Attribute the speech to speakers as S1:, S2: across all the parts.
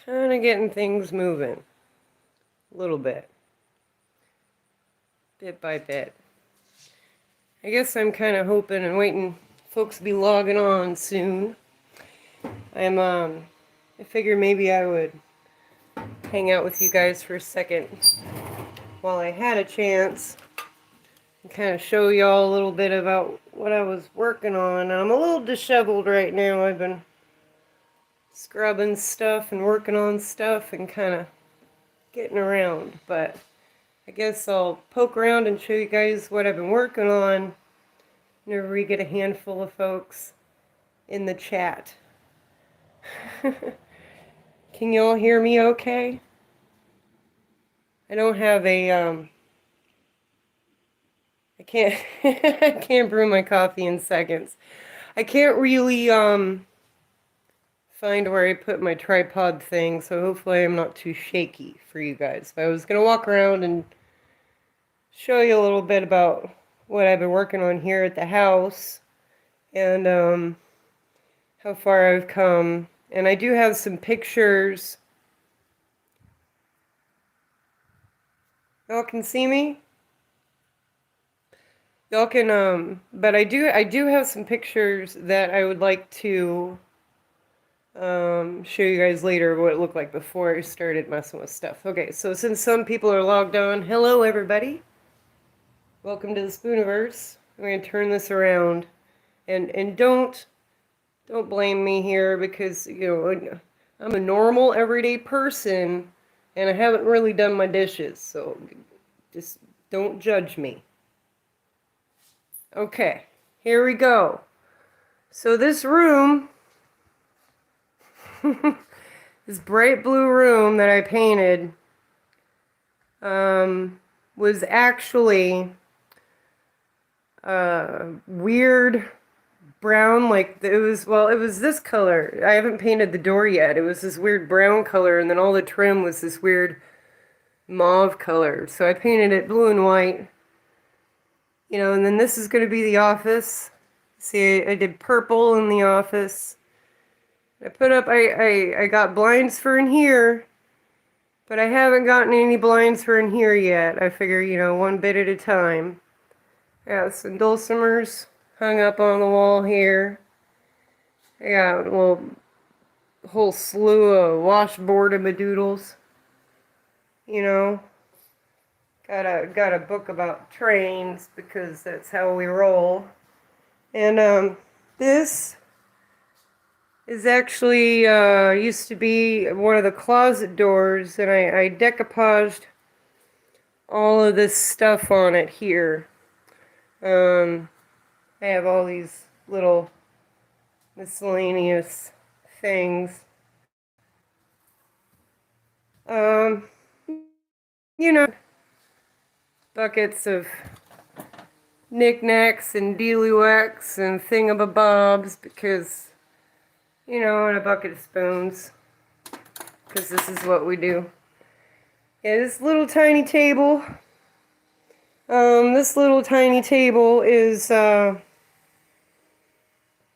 S1: Kind of getting things moving. A little bit. Bit by bit. I guess I'm kind of hoping and waiting folks to be logging on soon. I figure maybe I would hang out with you guys for a second while I had a chance and kind of show y'all a little bit about what I was working on. I'm a little disheveled right now. I've been scrubbing stuff and working on stuff and kind of getting around, but I guess I'll poke around and show you guys what I've been working on whenever we get a handful of folks in the chat. Can y'all hear me okay? I don't have a, I can't, I can't brew my coffee in seconds. I can't really, find where I put my tripod thing, so hopefully I'm not too shaky for you guys. But I was going to walk around and show you a little bit about what I've been working on here at the house and how far I've come. And I do have some pictures. Y'all can see me? Y'all can but I do have some pictures that I would like to show you guys later what it looked like before I started messing with stuff. Okay, so since some people are logged on, hello everybody. Welcome to the Spooniverse. I'm going to turn this around, and don't blame me here because, you know, I'm a normal everyday person and I haven't really done my dishes, so just don't judge me. Okay, here we go. So this room, this bright blue room that I painted, was actually weird brown, like it was this color. I haven't painted the door yet. It was this weird brown color, and then all the trim was this weird mauve color. So I painted it blue and white. You know, and then this is going to be the office. See, I did purple in the office. I put up, I got blinds for in here, but I haven't gotten any blinds for in here yet. I figure, you know, one bit at a time. I got some dulcimers hung up on the wall here. I got a whole slew of washboard of madoodles. You know, got a book about trains because that's how we roll. And this is actually used to be one of the closet doors, and I decoupaged all of this stuff on it here. I have all these little miscellaneous things. You know, buckets of knickknacks and dealywacks and thingamabobs because, you know, and a bucket of spoons because this is what we do. Yeah, this little tiny table. This little tiny table is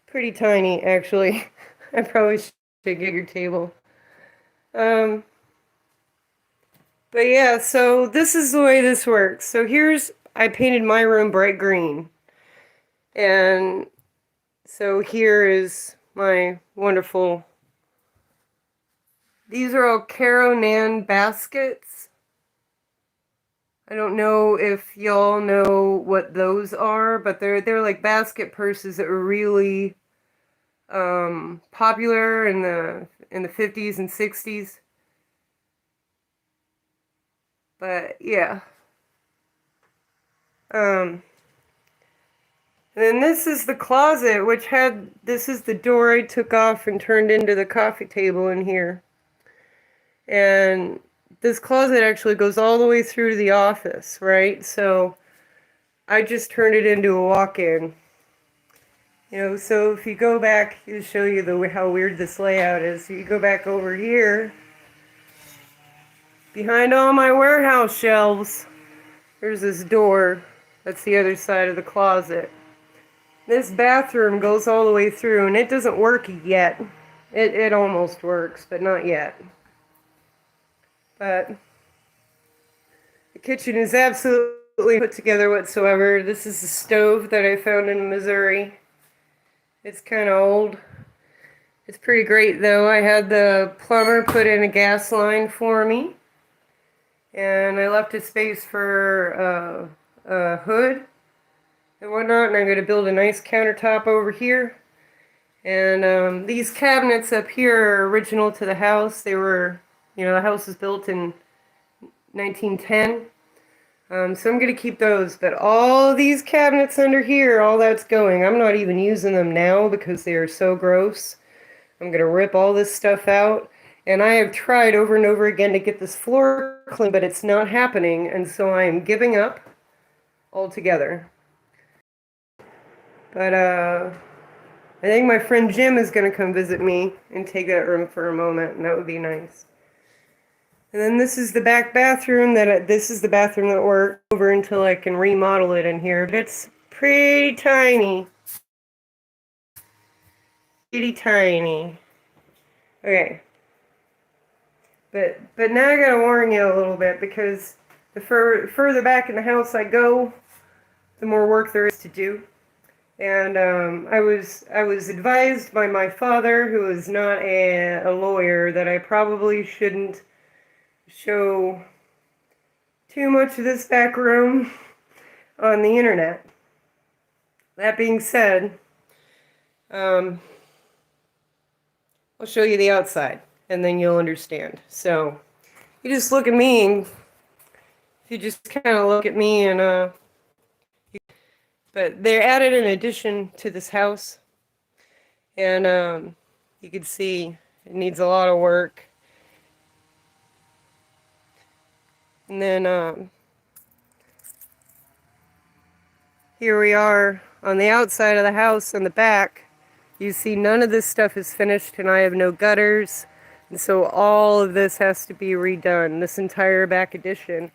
S1: pretty tiny, actually. I probably should get a bigger table. But yeah, so this is the way this works. So I painted my room bright green. And so here is my wonderful, these are all Caro Nan baskets. I don't know if y'all know what those are, but they're like basket purses that were really popular in the 50s and 60s. But yeah. And then this is the closet, this is the door I took off and turned into the coffee table in here. And this closet actually goes all the way through to the office, right? So I just turned it into a walk-in. You know, so if you go back, to show you how weird this layout is. So you go back over here, behind all my warehouse shelves, there's this door. That's the other side of the closet. This bathroom goes all the way through, and it doesn't work yet. It almost works, but not yet. But the kitchen is absolutely put together whatsoever. This is the stove that I found in Missouri. It's kind of old. It's pretty great though. I had the plumber put in a gas line for me. And I left a space for a hood and whatnot. And I'm going to build a nice countertop over here. And these cabinets up here are original to the house. They were, the house was built in 1910. So I'm going to keep those. But all these cabinets under here, all that's going. I'm not even using them now because they are so gross. I'm going to rip all this stuff out. And I have tried over and over again to get this floor clean, but it's not happening. And so I am giving up altogether. But I think my friend Jim is going to come visit me and take that room for a moment, and that would be nice. And then this is the back bathroom. This is the bathroom that works over until I can remodel it in here. But it's pretty tiny. Pretty tiny. Okay. But now I gotta warn you a little bit, because the further back in the house I go, the more work there is to do. And I was advised by my father, who is not a lawyer, that I probably shouldn't show too much of this back room on the internet. That being said, I'll show you the outside, and then you'll understand. So you just look at me, and if you just kind of look at me, and but they added an addition to this house, and you can see it needs a lot of work. And then here we are on the outside of the house on the back. You see none of this stuff is finished, and I have no gutters. And so all of this has to be redone, this entire back addition.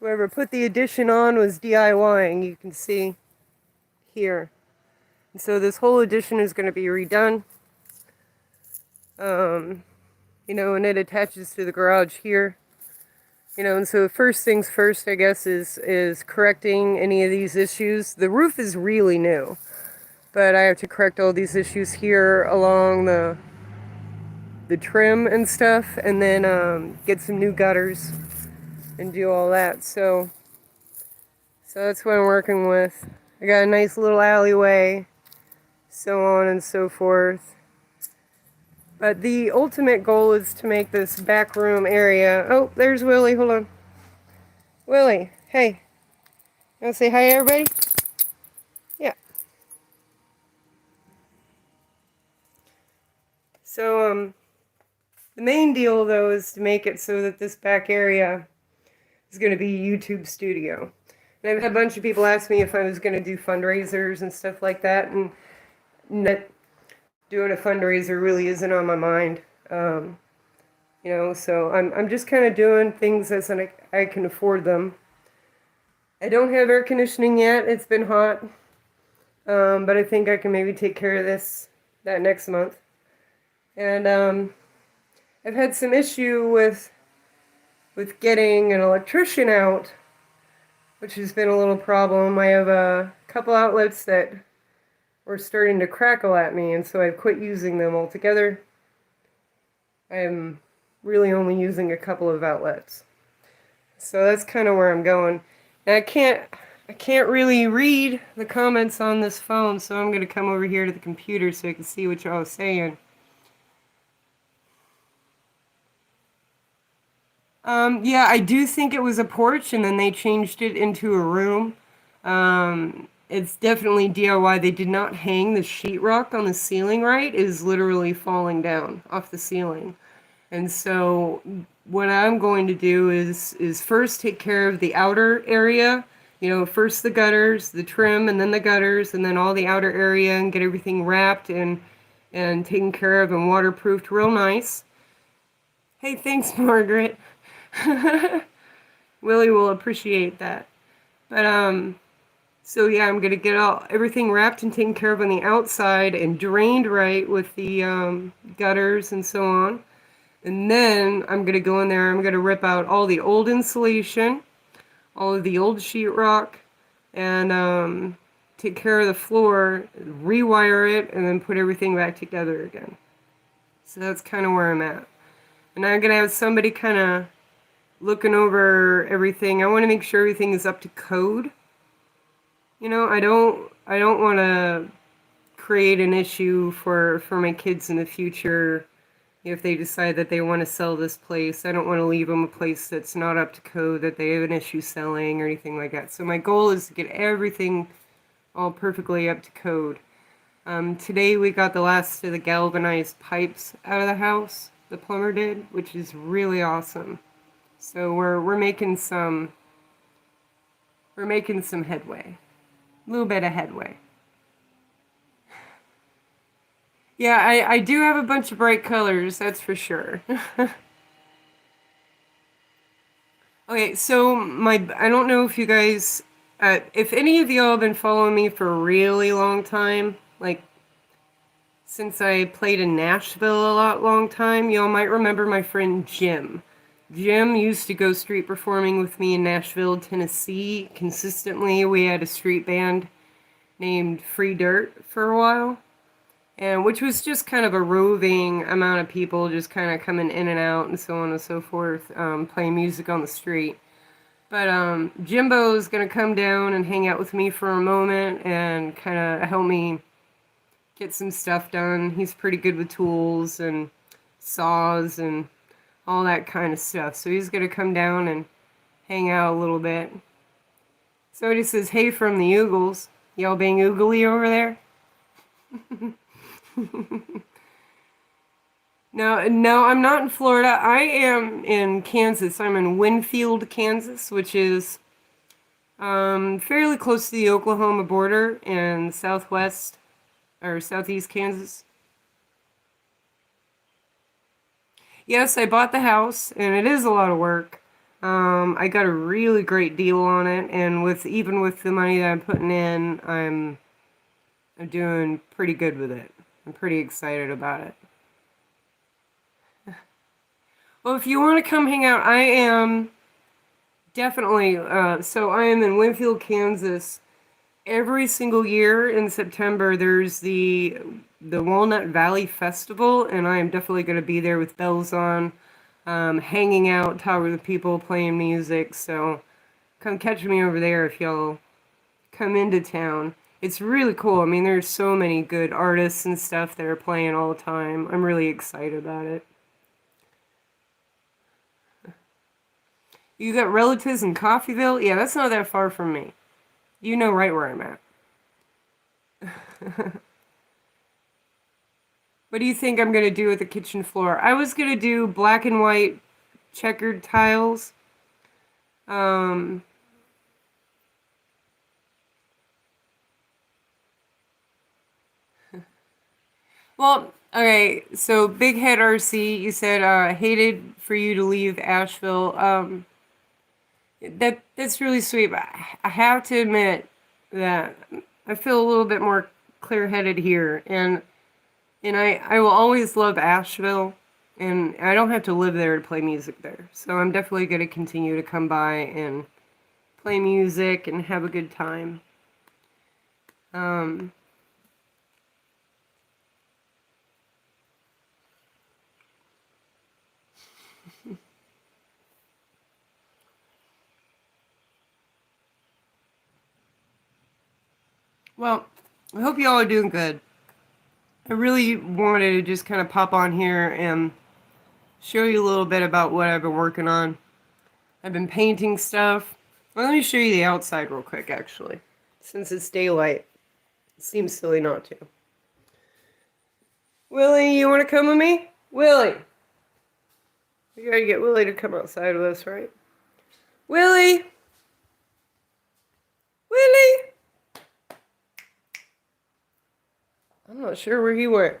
S1: Whoever put the addition on was DIYing, you can see here. And so this whole addition is going to be redone. And it attaches to the garage here. And so first things first, I guess, is correcting any of these issues. The roof is really new, but I have to correct all these issues here along the trim and stuff, and then get some new gutters and do all that. So that's what I'm working with. I got a nice little alleyway, so on and so forth. But the ultimate goal is to make this back room area. Oh, there's Willie. Hold on. Willie, hey. You want to say hi, everybody? Yeah. So, the main deal, though, is to make it so that this back area is going to be a YouTube studio. And I've had a bunch of people ask me if I was going to do fundraisers and stuff like that, and doing a fundraiser really isn't on my mind. So I'm just kind of doing things as I can afford them. I don't have air conditioning yet. It's been hot. But I think I can maybe take care of that next month. And I've had some issue with getting an electrician out, which has been a little problem. I have a couple outlets that were starting to crackle at me, and so I've quit using them altogether. I'm really only using a couple of outlets. So that's kind of where I'm going. And I can't really read the comments on this phone, so I'm going to come over here to the computer so I can see what y'all are saying. Yeah, I do think it was a porch, and then they changed it into a room. It's definitely DIY. They did not hang the sheetrock on the ceiling right. It is literally falling down off the ceiling. And so what I'm going to do is first take care of the outer area. First the gutters, the trim, and then the gutters, and then all the outer area, and get everything wrapped and taken care of and waterproofed real nice. Hey, thanks, Margaret. Willie will appreciate that. But so yeah, I'm gonna get everything wrapped and taken care of on the outside and drained right with the gutters and so on. And then I'm going to go in there, I'm going to rip out all the old insulation, all of the old sheetrock, and take care of the floor, rewire it, and then put everything back together again. So that's kind of where I'm at. And I'm going to have somebody kind of looking over everything. I want to make sure everything is up to code. You know, I don't want to create an issue for my kids in the future if they decide that they want to sell this place. I don't want to leave them a place that's not up to code, that they have an issue selling or anything like that. So my goal is to get everything all perfectly up to code. Today we got the last of the galvanized pipes out of the house. The plumber did, which is really awesome. So we're making some headway. A little bit of headway. Yeah, I do have a bunch of bright colors, that's for sure. Okay, so I don't know if you guys, if any of y'all have been following me for a really long time, like since I played in Nashville a long time, y'all might remember my friend Jim. Jim used to go street performing with me in Nashville, Tennessee, consistently. We had a street band named Free Dirt for a while, and which was just kind of a roving amount of people just kind of coming in and out and so on and so forth, playing music on the street. But Jimbo's gonna come down and hang out with me for a moment and kind of help me get some stuff done. He's pretty good with tools and saws and all that kind of stuff. So he's gonna come down and hang out a little bit. Somebody says, "Hey from the Oogles." Y'all being oogly over there? No, I'm not in Florida. I am in Kansas. I'm in Winfield, Kansas, which is fairly close to the Oklahoma border in southwest or southeast Kansas. Yes, I bought the house, and it is a lot of work. I got a really great deal on it, and even with the money that I'm putting in, I'm doing pretty good with it. I'm pretty excited about it. Well, if you want to come hang out, I am definitely. So I am in Winfield, Kansas. Every single year in September, there's the Walnut Valley Festival, and I am definitely going to be there with bells on, hanging out, talking with people, playing music. So come catch me over there if y'all come into town. It's really cool. I mean, there's so many good artists and stuff that are playing all the time. I'm really excited about it. You got relatives in Coffeyville? Yeah, that's not that far from me. You know right where I'm at. What do you think I'm going to do with the kitchen floor? I was going to do black and white checkered tiles. Um, well, okay, so Big Head RC, you said hated for you to leave Asheville. That's really sweet, but I have to admit that I feel a little bit more clear-headed here, and I will always love Asheville, and I don't have to live there to play music there. So I'm definitely going to continue to come by and play music and have a good time. Um, well, I hope you all are doing good. I really wanted to just kind of pop on here and show you a little bit about what I've been working on. I've been painting stuff. Well, let me show you the outside real quick, actually. Since it's daylight, it seems silly not to. Willie, you want to come with me? Willie! We gotta get Willie to come outside with us, right? Willie! Willie! I'm not sure where he went.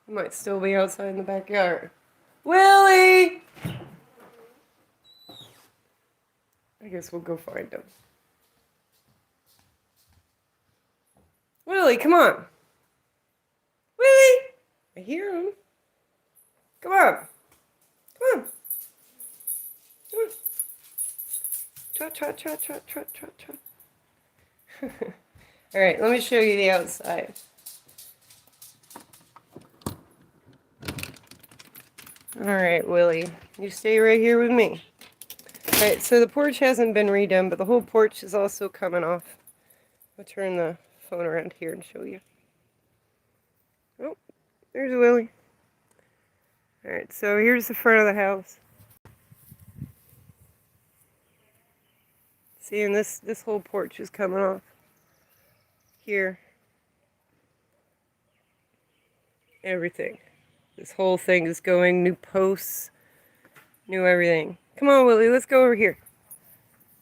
S1: He might still be outside in the backyard. Willie! I guess we'll go find him. Willie, come on. Willie! I hear him. Come on. Come on. Come on. Trot, trot, trot, trot, trot, trot, trot. All right, let me show you the outside. All right, Willie, you stay right here with me. All right, so the porch hasn't been redone, but the whole porch is also coming off. I'll turn the phone around here and show you. Oh, there's Willie. All right, so here's the front of the house. See, and this whole porch is coming off here. Everything. This whole thing is going, new posts, new everything. Come on, Willie, let's go over here.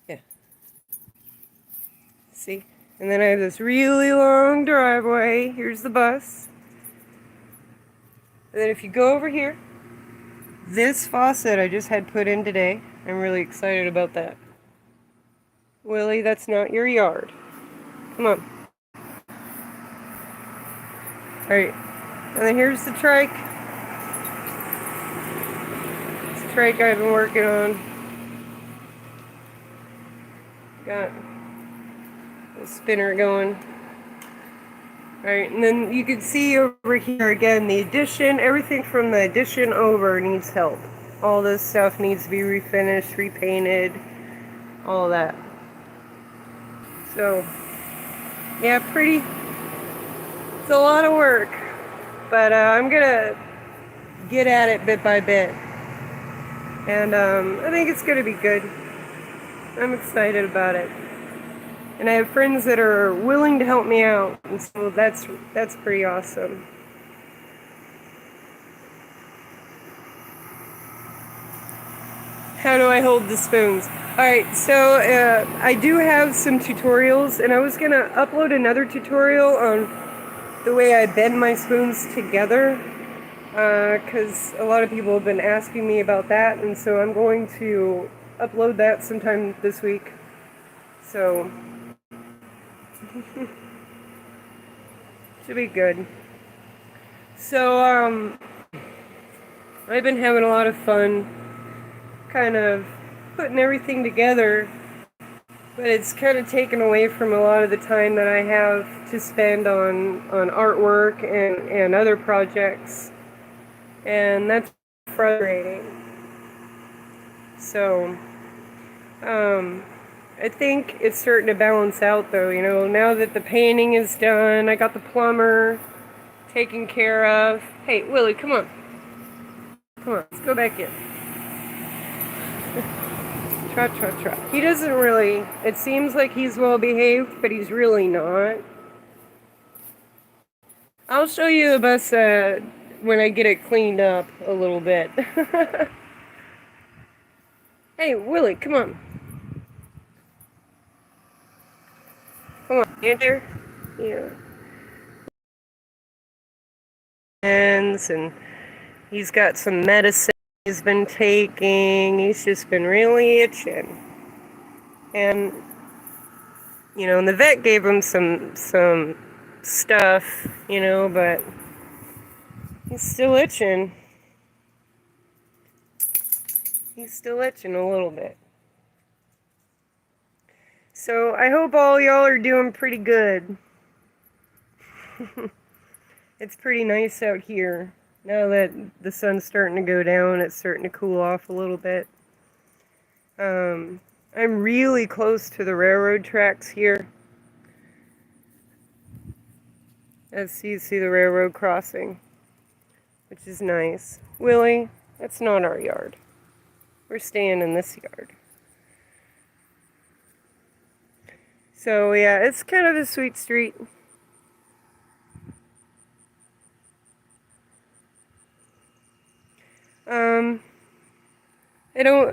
S1: Yeah. See? And then I have this really long driveway. Here's the bus. And then if you go over here, this faucet I just had put in today. I'm really excited about that. Willie, that's not your yard. Come on. Alright. And then here's the trike. This trike I've been working on. Got the spinner going. Alright, and then you can see over here again the addition, everything from the addition over needs help. All this stuff needs to be refinished, repainted, all that. So, yeah, it's a lot of work, but I'm gonna get at it bit by bit. And I think it's gonna be good. I'm excited about it. And I have friends that are willing to help me out, and so that's pretty awesome. How do I hold the spoons? Alright, so I do have some tutorials, and I was going to upload another tutorial on the way I bend my spoons together, because a lot of people have been asking me about that, and so I'm going to upload that sometime this week. So, should be good. So, I've been having a lot of fun kind of putting everything together, but it's kind of taken away from a lot of the time that I have to spend on artwork and other projects, and that's frustrating. So I think it's starting to balance out though, you know, now that the painting is done, I got the plumber taken care of. Hey Willie, come on, let's go back in. Trot, trot, trot. He doesn't really, it seems like he's well behaved, but he's really not. I'll show you the bus when I get it cleaned up a little bit. Hey, Willie, come on. Come on, Andrew. Yeah. And he's got some medicine he's been taking. He's just been really itching. And, you know, and the vet gave him some stuff, you know, but he's still itching. He's still itching a little bit. So I hope all y'all are doing pretty good. It's pretty nice out here. Now that the sun's starting to go down, it's starting to cool off a little bit. I'm really close to the railroad tracks here. As you see the railroad crossing, which is nice. Willie, that's not our yard. We're staying in this yard. So yeah, it's kind of a sweet street.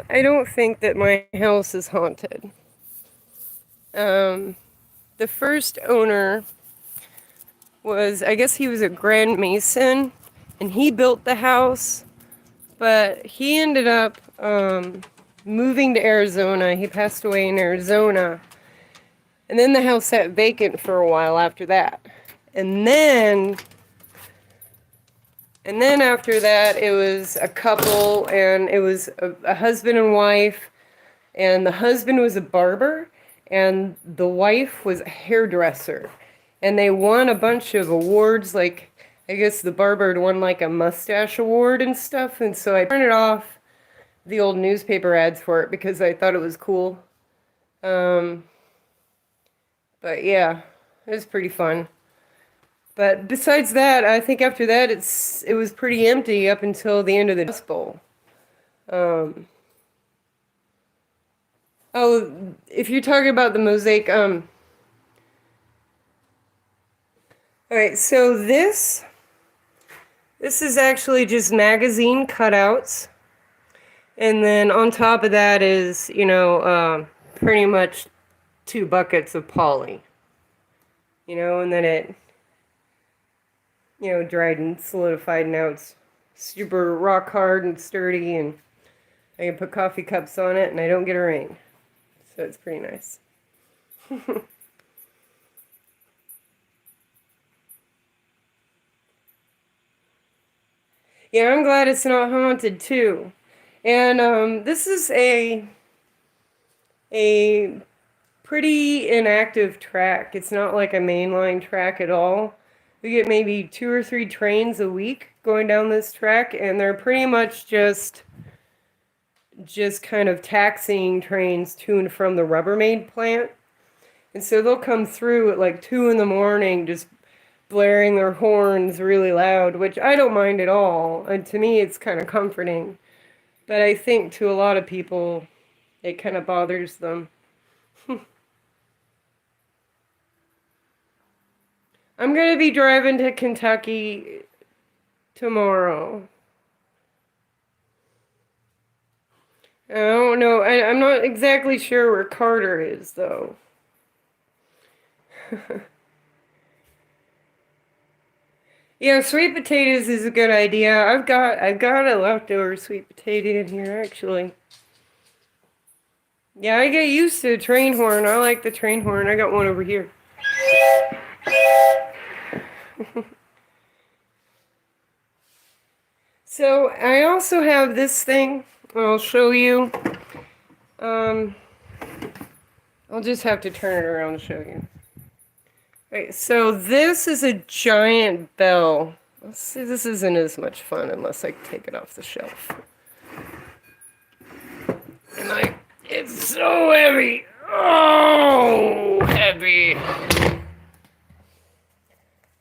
S1: I don't think that my house is haunted. The first owner was, I guess he was a grand mason, and he built the house, but he ended up moving to Arizona. He passed away in Arizona, and then the house sat vacant for a while after that. And then And then after that, it was a couple, and it was a husband and wife, and the husband was a barber, and the wife was a hairdresser. And they won a bunch of awards, like, I guess the barber had won like a mustache award and stuff, and so I printed off the old newspaper ads for it because I thought it was cool. But yeah, it was pretty fun. But besides that, I think after that it was pretty empty up until the end of the Dust Bowl. Oh, if you're talking about the mosaic, all right, so this is actually just magazine cutouts. And then on top of that is, pretty much 2 buckets of poly. And then it, dried and solidified, and now it's super rock hard and sturdy, and I can put coffee cups on it and I don't get a ring. So it's pretty nice. Yeah, I'm glad it's not haunted too. And this is a pretty inactive track. It's not like a mainline track at all. We get maybe 2 or 3 trains a week going down this track, and they're pretty much just kind of taxiing trains to and from the Rubbermaid plant. And so they'll come through at like 2 in the morning, just blaring their horns really loud, which I don't mind at all. And to me, it's kind of comforting. But I think to a lot of people, it kind of bothers them. I'm going to be driving to Kentucky tomorrow. I don't know. I'm not exactly sure where Carter is, though. Yeah, sweet potatoes is a good idea. I've got a leftover sweet potato in here, actually. Yeah, I get used to the train horn. I like the train horn. I got one over here. So I also have this thing. I'll show you. I'll just have to turn it around to show you. Right, so this is a giant bell. Let's see, this isn't as much fun unless I take it off the shelf. And it's so heavy. Oh, heavy.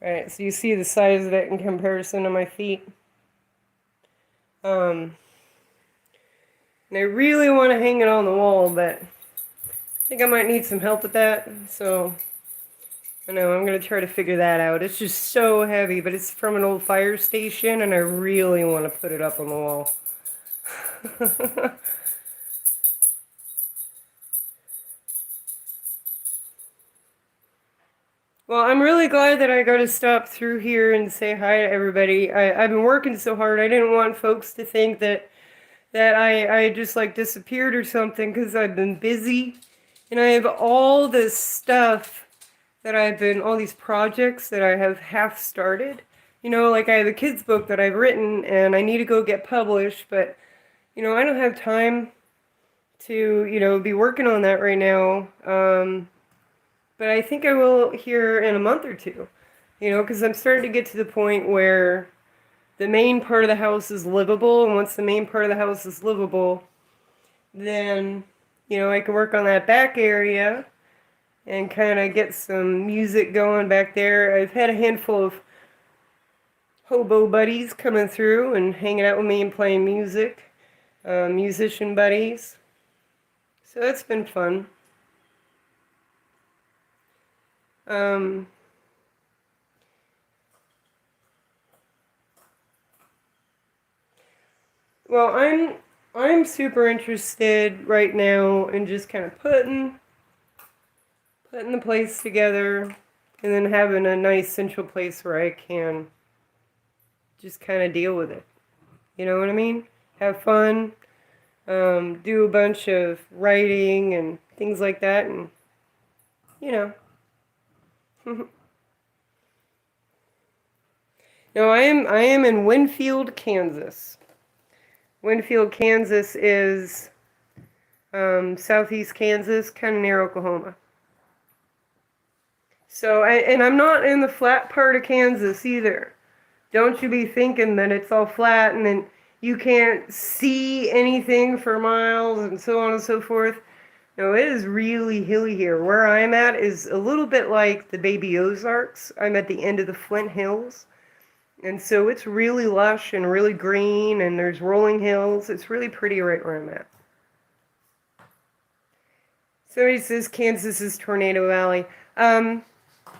S1: Alright, so you see the size of it in comparison to my feet. And I really want to hang it on the wall, but I think I might need some help with that. So, I know, I'm going to try to figure that out. It's just so heavy, but it's from an old fire station, and I really want to put it up on the wall. Well, I'm really glad that I got to stop through here and say hi to everybody. I've been working so hard. I didn't want folks to think that I just like disappeared or something, because I've been busy. And I have all this stuff all these projects that I have half started. Like I have a kid's book that I've written and I need to go get published, but, I don't have time to, be working on that right now. But I think I will here in a month or two, because I'm starting to get to the point where the main part of the house is livable. And once the main part of the house is livable, then, I can work on that back area and kind of get some music going back there. I've had a handful of hobo buddies coming through and hanging out with me and playing music, musician buddies. So that's been fun. Well, I'm super interested right now in just kind of putting the place together, and then having a nice central place where I can just kind of deal with it. You know what I mean? Have fun, do a bunch of writing and things like that, and No, I am in Winfield, Kansas. Winfield, Kansas is southeast Kansas, kind of near Oklahoma. So, and I'm not in the flat part of Kansas either. Don't you be thinking that it's all flat and then you can't see anything for miles and so on and so forth. No, it is really hilly here. Where I'm at is a little bit like the baby Ozarks. I'm at the end of the Flint Hills. And so it's really lush and really green, and there's rolling hills. It's really pretty right where I'm at. Somebody says Kansas is Tornado Valley.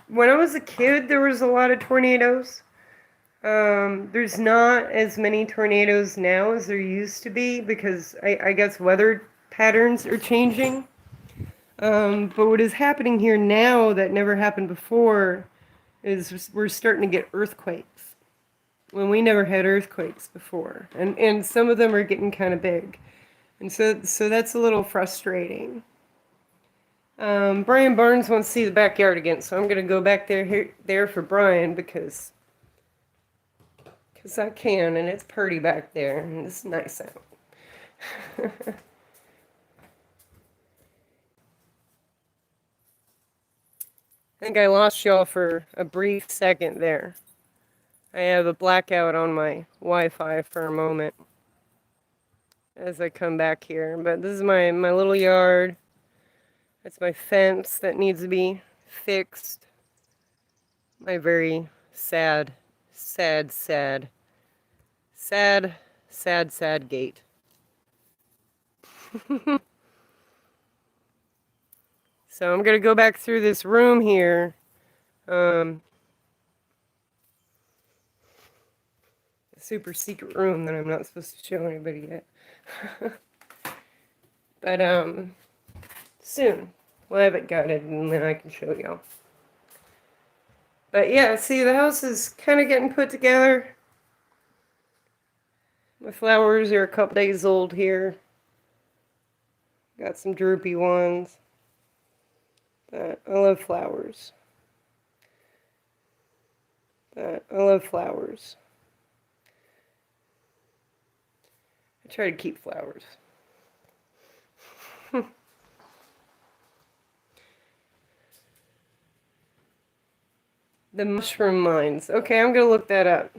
S1: When I was a kid, there was a lot of tornadoes. There's not as many tornadoes now as there used to be because I guess weather patterns are changing. But what is happening here now that never happened before is we're starting to get earthquakes when we never had earthquakes before. And some of them are getting kind of big. And so that's a little frustrating. Brian Barnes wants to see the backyard again, so I'm going to go back there for Brian because I can, and it's pretty back there, and it's nice out. I think I lost y'all for a brief second there. I have a blackout on my Wi-Fi for a moment as I come back here. But this is my little yard. That's my fence that needs to be fixed. My very sad gate. So I'm going to go back through this room here. A super secret room that I'm not supposed to show anybody yet. But soon we'll have it gutted and then I can show y'all. But yeah, see, the house is kind of getting put together. My flowers are a couple days old here. Got some droopy ones. But I love flowers. I try to keep flowers. The mushroom mines. Okay, I'm gonna look that up.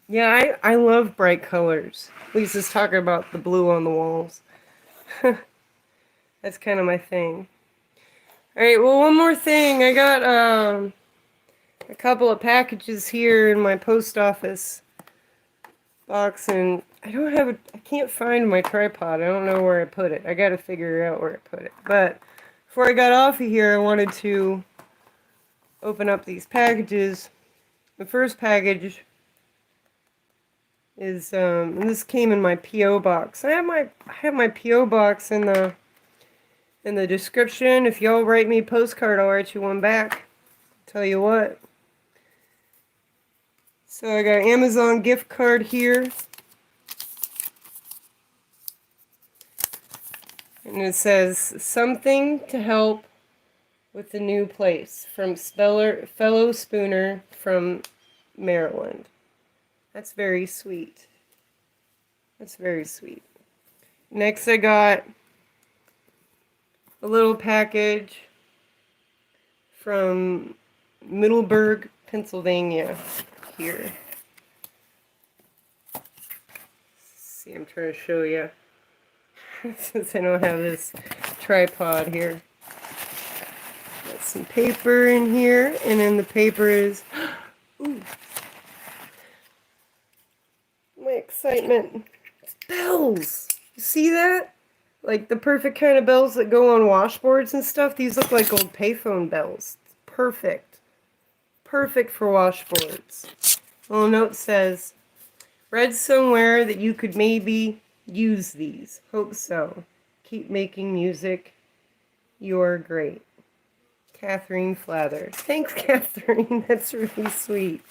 S1: Yeah, I love bright colors. Lisa's talking about the blue on the walls. That's kind of my thing. Alright, well, one more thing. I got a couple of packages here in my post office box, and I can't find my tripod. I don't know where I put it. I gotta figure out where I put it. But before I got off of here, I wanted to open up these packages. The first package is, and this came in my P.O. box. I have my P.O. box in the description. If y'all write me a postcard, I'll write you one back. Tell you what. So I got an Amazon gift card here. And it says, something to help with the new place from fellow Spooner from Maryland. That's very sweet. That's very sweet. Next I got a little package from Middleburg, Pennsylvania here. See, I'm trying to show you since I don't have this tripod here. Got some paper in here, and then the paper is ooh, my excitement. It's bells. You see that? Like the perfect kind of bells that go on washboards and stuff. These look like old payphone bells. It's perfect. Perfect for washboards. A little note says, read somewhere that you could maybe use these. Hope so. Keep making music. You're great. Catherine Flather. Thanks, Catherine. That's really sweet.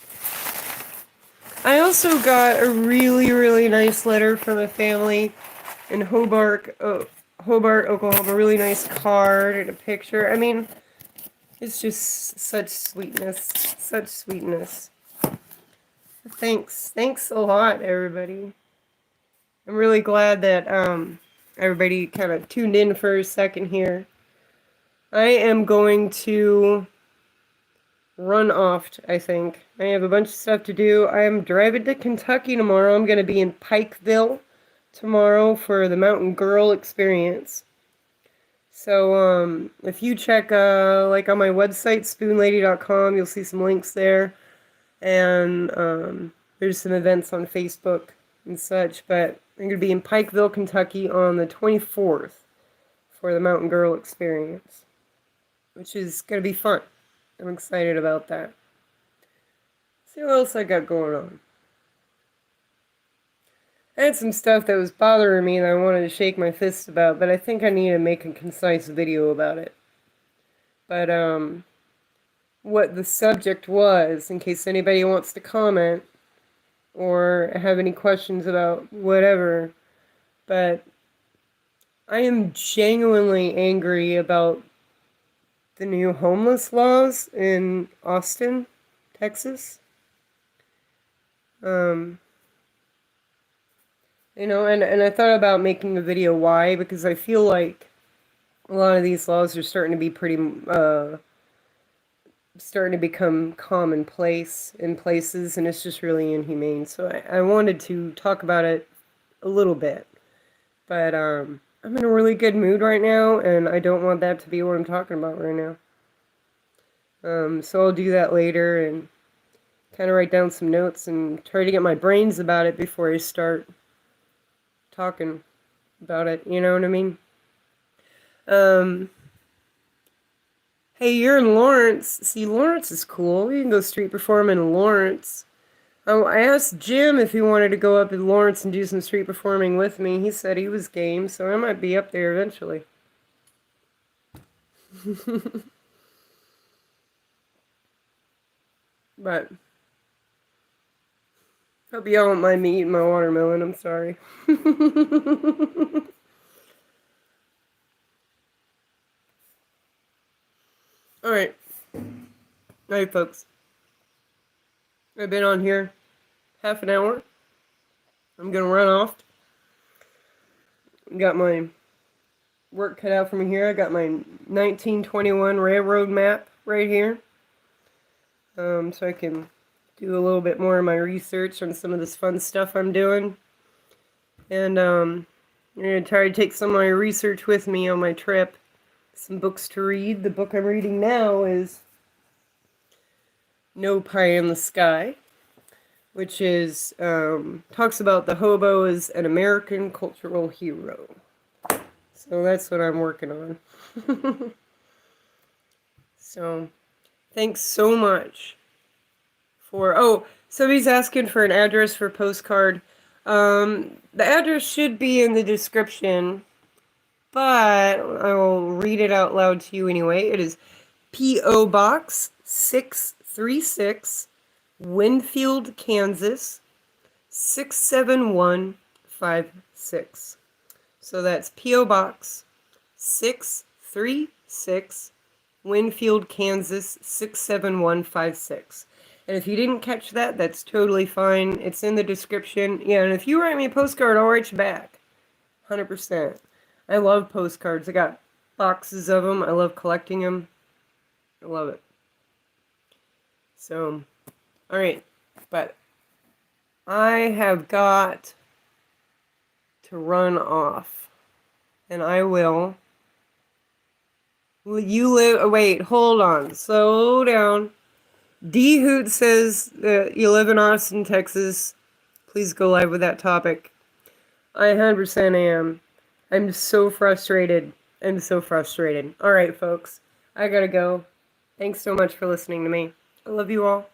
S1: I also got a really, really nice letter from a family in Hobart, Oklahoma. Really nice card and a picture. I mean, It's just such sweetness. Such sweetness. Thanks a lot, everybody. I'm really glad that everybody kind of tuned in for a second here. I am going to run off, I think. I have a bunch of stuff to do. I am driving to Kentucky tomorrow. I'm going to be in Pikeville tomorrow for the Mountain Girl experience. So, if you check, like on my website, spoonlady.com, you'll see some links there. And, there's some events on Facebook and such. But I'm going to be in Pikeville, Kentucky on the 24th for the Mountain Girl experience, which is going to be fun. I'm excited about that. See what else I got going on. I had some stuff that was bothering me that I wanted to shake my fist about, but I think I need to make a concise video about it. But, what the subject was, in case anybody wants to comment or have any questions about whatever. But I am genuinely angry about the new homeless laws in Austin, Texas. You know, and I thought about making a video why, because I feel like a lot of these laws are starting to be pretty, starting to become commonplace in places, and it's just really inhumane. So I wanted to talk about it a little bit. But, I'm in a really good mood right now, and I don't want that to be what I'm talking about right now. So I'll do that later and kind of write down some notes and try to get my brains about it before I start talking about it, you know what I mean? Hey, you're in Lawrence. See, Lawrence is cool. You can go street perform in Lawrence. Oh, I asked Jim if he wanted to go up in Lawrence and do some street performing with me. He said he was game, so I might be up there eventually. But hope y'all don't mind me eating my watermelon. I'm sorry. Alright. Alright, folks. I've been on here half an hour. I'm gonna run off. Got my work cut out for me here. I got my 1921 railroad map right here. So I can do a little bit more of my research on some of this fun stuff I'm doing. And I'm going to try to take some of my research with me on my trip. Some books to read. The book I'm reading now is No Pie in the Sky, which is, talks about the hobo as an American cultural hero. So that's what I'm working on. So, thanks so much for, oh, somebody's asking for an address for postcard. The address should be in the description, but I will read it out loud to you anyway. It is P.O. Box 636, Winfield, Kansas, 67156. So that's P.O. Box 636, Winfield, Kansas, 67156. And if you didn't catch that, that's totally fine. It's in the description. Yeah, and if you write me a postcard, I'll write you back. 100%. I love postcards. I got boxes of them. I love collecting them. I love it. So, alright. But I have got to run off. And I will. Will you live? Oh, wait, hold on. Slow down. D Hoot says that you live in Austin, Texas. Please go live with that topic. I 100% am. I'm so frustrated. I'm so frustrated. Alright, folks. I gotta go. Thanks so much for listening to me. I love you all.